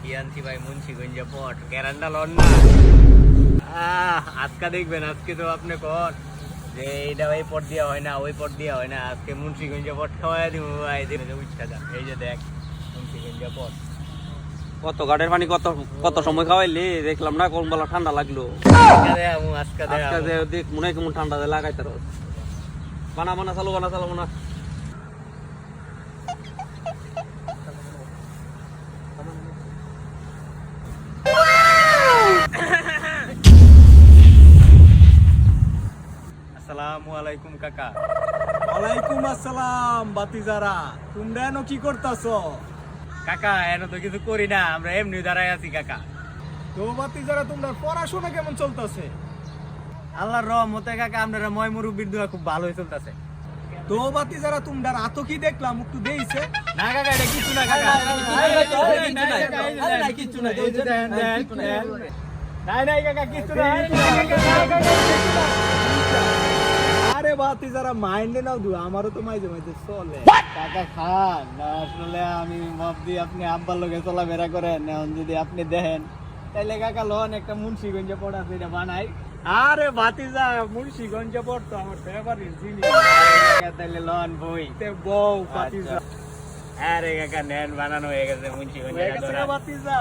কি আনছি ভাই মুন্সিগঞ্জে পট গ্যারান্ডা লন না আজকে দেখবেন আজকে তো আপনি কর যে এইটা ওই পট দিয়া হয় না ওই পট দিয়া হয় না আজকে মুন্সিগঞ্জে পট খাওয়াই দিব ভাই দিনে উঠা যা এই যে দেখ মুন্সিগঞ্জে পট কত গাড়ির পানি কত কত সময় খাওয়াইলি দেখলাম না কোন বেলা ঠান্ডা লাগলো আজকে দেখ মনে হয় কেমন ঠান্ডা লাগাই তার বানা বানা চালো বানা আসসালামু আলাইকুম কাকা। ওয়ালাইকুম আসসালাম বাতিজারা, তোমরা এনো কি করতাছো? কাকা এনে তো কিছু করি না, আমরা এমনি দাঁড়াই আছি কাকা। তো বাতিজারা, তোমরা পড়াশোনা কেমন চলতেছে? আল্লাহর রহমতে কাকা আমরা ময় মুরব্বির দোয়া খুব ভালোই চলতেছে। তো বাতিজারা, তোমরা রাতো কি দেখলাম একটু দেইছে? না কাকা এটা কিছু না কাকা, কিছু নাই নাই কাকা কিছু না। আরে বাতিজারা মাইন্ডে নাও দু, আমারও তো মাঝে মাঝে চলে। কাকা খান না, আসলে আমি ভাবছি আপনি আব্বার লগে চলাফেরা করেন, এখন যদি আপনি দেখেন তাইলে কাকা লোন একটা মুন্সিগঞ্জে পড়া সেটা বানাই। আরে বাতিজা, মুন্সিগঞ্জে পড়তো আমার ফেভারিট জিনিস। তাইলে লোন বই তে বউ বাতিজা আরে কাকা নেন বানানো হয়ে গেছে মুন্সিগঞ্জে। বাতিজা